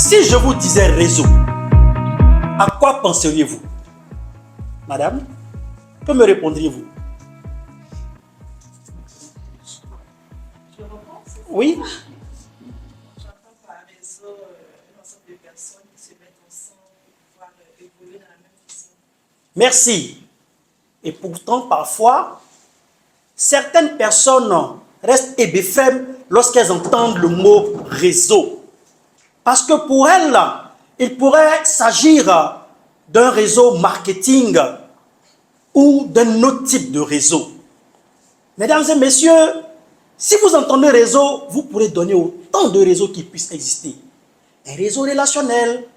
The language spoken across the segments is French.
Si je vous disais réseau, à quoi penseriez-vous? Madame, que me répondriez-vous? Je repense. Oui? J'entends par réseau un ensemble de personnes qui se mettent ensemble pour pouvoir évoluer dans la même vision. Merci. Et pourtant, parfois, certaines personnes restent hébéfrèmes lorsqu'elles entendent le mot réseau. Parce que pour elles, il pourrait s'agir d'un réseau marketing ou d'un autre type de réseau. Mesdames et messieurs, si vous entendez réseau, vous pourrez donner autant de réseaux qui puissent exister. Un réseau relationnel,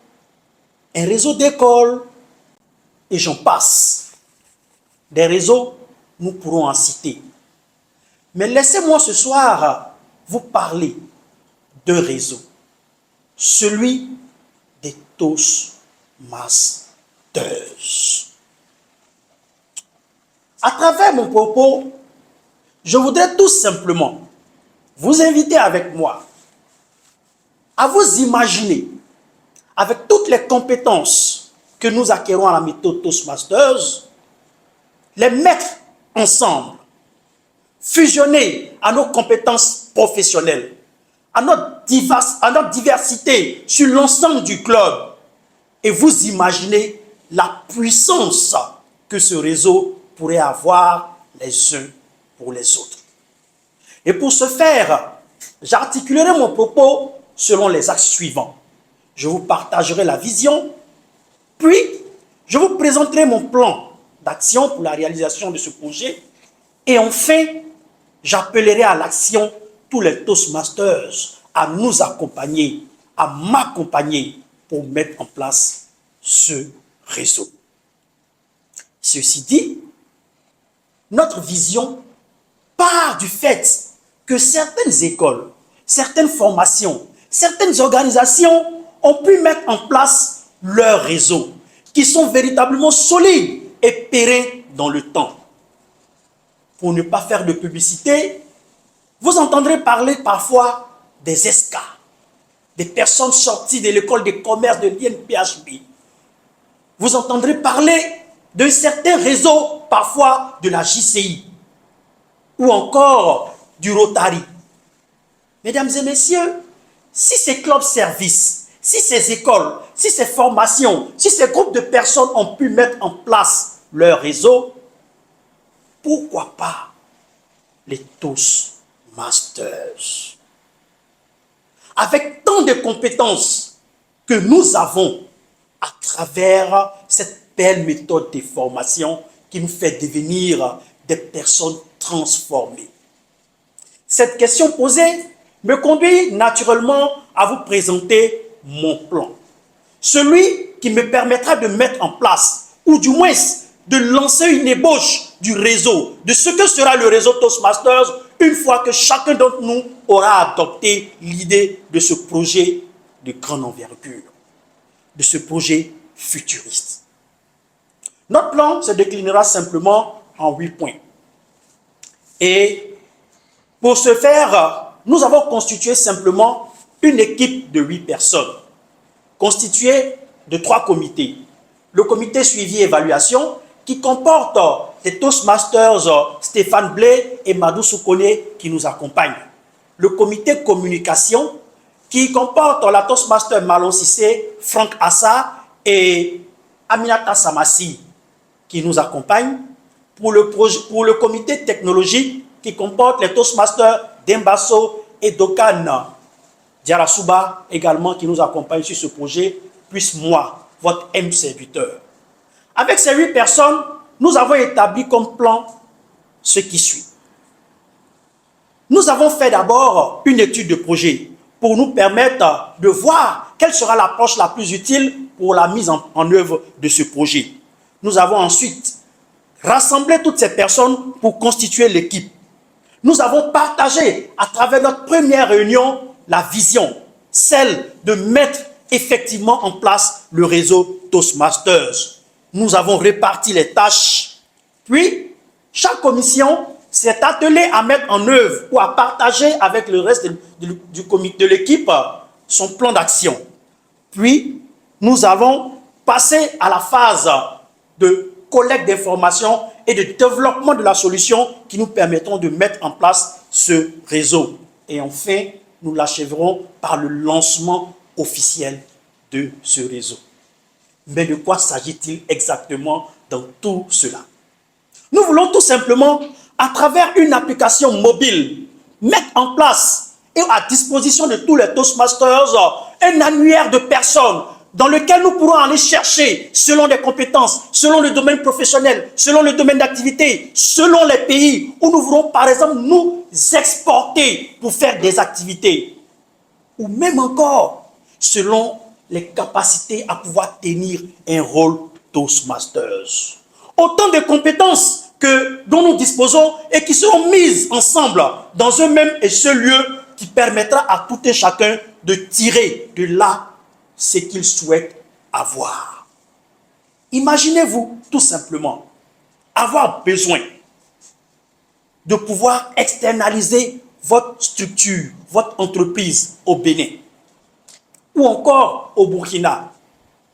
un réseau d'école, et j'en passe. Des réseaux, nous pourrons en citer. Mais laissez-moi ce soir vous parler d'un réseau, celui des Toastmasters. À travers mon propos, je voudrais tout simplement vous inviter avec moi à vous imaginer, avec toutes les compétences que nous acquérons à la méthode Toastmasters, les mettre ensemble, fusionner à nos compétences professionnelles, à notre diversité sur l'ensemble du club, et vous imaginez la puissance que ce réseau pourrait avoir les uns pour les autres. Et pour ce faire, j'articulerai mon propos selon les axes suivants. Je vous partagerai la vision, puis je vous présenterai mon plan d'action pour la réalisation de ce projet, et enfin, j'appellerai à l'action tous les Toastmasters à nous accompagner, à m'accompagner pour mettre en place ce réseau. Ceci dit, notre vision part du fait que certaines écoles, certaines formations, certaines organisations ont pu mettre en place leurs réseaux qui sont véritablement solides et pérennes dans le temps. Pour ne pas faire de publicité, vous entendrez parler parfois des ESCA, des personnes sorties de l'école de commerce de l'INPHB. Vous entendrez parler de certains réseaux, parfois de la JCI, ou encore du Rotary. Mesdames et messieurs, si ces clubs services, si ces écoles, si ces formations, si ces groupes de personnes ont pu mettre en place leur réseau, pourquoi pas les Toastmasters? Avec tant de compétences que nous avons à travers cette belle méthode de formation qui nous fait devenir des personnes transformées. Cette question posée me conduit naturellement à vous présenter mon plan. Celui qui me permettra de mettre en place, ou du moins de lancer une ébauche du réseau, de ce que sera le réseau Toastmasters, une fois que chacun d'entre nous aura adopté l'idée de ce projet de grande envergure, de ce projet futuriste. Notre plan se déclinera simplement en 8 points. Et pour ce faire, nous avons constitué simplement une équipe de 8 personnes, constituée de 3 comités. Le comité suivi-évaluation, qui comporte les Toastmasters Stéphane Blé et Madou Soukone qui nous accompagnent. Le comité communication, qui comporte la Toastmaster Malon Sissé, Franck Assa et Aminata Samassi, qui nous accompagnent. Pour le comité technologique, qui comporte les Toastmasters Dembasso et Dokan Diarasuba, également qui nous accompagnent sur ce projet, plus moi, votre M-serviteur. Avec ces 8 personnes, nous avons établi comme plan ce qui suit. Nous avons fait d'abord une étude de projet pour nous permettre de voir quelle sera l'approche la plus utile pour la mise en œuvre de ce projet. Nous avons ensuite rassemblé toutes ces personnes pour constituer l'équipe. Nous avons partagé à travers notre première réunion la vision, celle de mettre effectivement en place le réseau Toastmasters. Nous avons réparti les tâches, puis chaque commission s'est attelée à mettre en œuvre ou à partager avec le reste du comité de l'équipe son plan d'action. Puis, nous allons passer à la phase de collecte d'informations et de développement de la solution qui nous permettront de mettre en place ce réseau. Et enfin, nous l'achèverons par le lancement officiel de ce réseau. Mais de quoi s'agit-il exactement dans tout cela? Nous voulons tout simplement, à travers une application mobile, mettre en place et à disposition de tous les Toastmasters un annuaire de personnes dans lequel nous pourrons aller chercher, selon les compétences, selon le domaine professionnel, selon le domaine d'activité, selon les pays où nous voulons par exemple nous exporter pour faire des activités. Ou même encore, selon les capacités à pouvoir tenir un rôle Toastmasters. Autant de compétences dont nous disposons et qui seront mises ensemble dans un même et seul lieu qui permettra à tout un chacun de tirer de là ce qu'il souhaite avoir. Imaginez-vous tout simplement avoir besoin de pouvoir externaliser votre structure, votre entreprise au Bénin, ou encore au Burkina,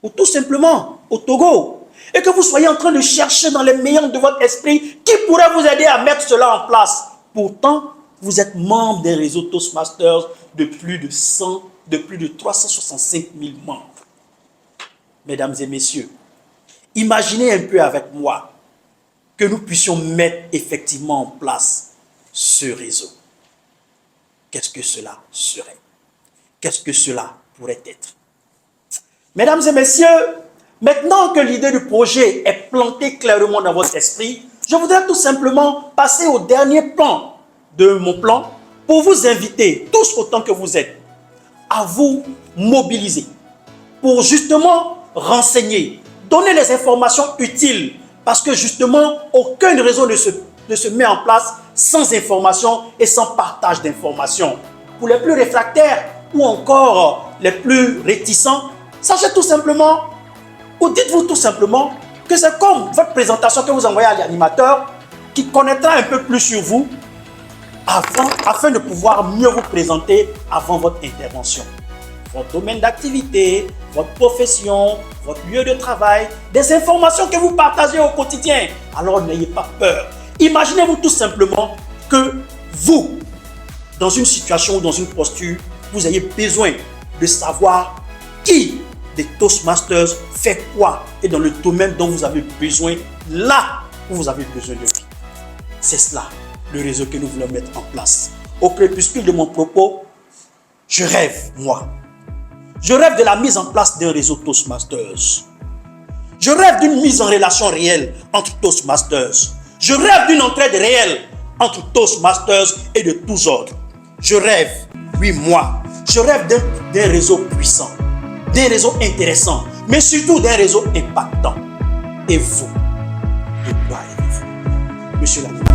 ou tout simplement au Togo, et que vous soyez en train de chercher dans les méandres de votre esprit qui pourrait vous aider à mettre cela en place. Pourtant, vous êtes membre des réseaux Toastmasters de plus de 365 000 membres. Mesdames et messieurs, imaginez un peu avec moi que nous puissions mettre effectivement en place ce réseau. Qu'est-ce que cela serait? Qu'est-ce que cela pourrait être? Mesdames et messieurs, maintenant que l'idée du projet est plantée clairement dans votre esprit, je voudrais tout simplement passer au dernier plan de mon plan pour vous inviter, tous autant que vous êtes, à vous mobiliser pour justement renseigner, donner les informations utiles, parce que justement, aucun réseau ne se met en place sans information et sans partage d'informations. Pour les plus réfractaires ou encore les plus réticents, sachez tout simplement, ou dites-vous tout simplement, que c'est comme votre présentation que vous envoyez à l'animateur qui connaîtra un peu plus sur vous afin de pouvoir mieux vous présenter avant votre intervention. Votre domaine d'activité, votre profession, votre lieu de travail, des informations que vous partagez au quotidien. Alors n'ayez pas peur. Imaginez-vous tout simplement que vous, dans une situation ou dans une posture, vous ayez besoin de savoir qui des Toastmasters fait quoi et dans le domaine dont vous avez besoin, là où vous avez besoin de lui. C'est cela, le réseau que nous voulons mettre en place. Au crépuscule de mon propos, je rêve, moi. Je rêve de la mise en place d'un réseau Toastmasters. Je rêve d'une mise en relation réelle entre Toastmasters. Je rêve d'une entraide réelle entre Toastmasters et de tous ordres. Je rêve, oui moi, je rêve d'un réseau puissant, d'un réseau intéressant, mais surtout d'un réseau impactant. Et vous, de quoi rêvez-vous, monsieur l'animateur?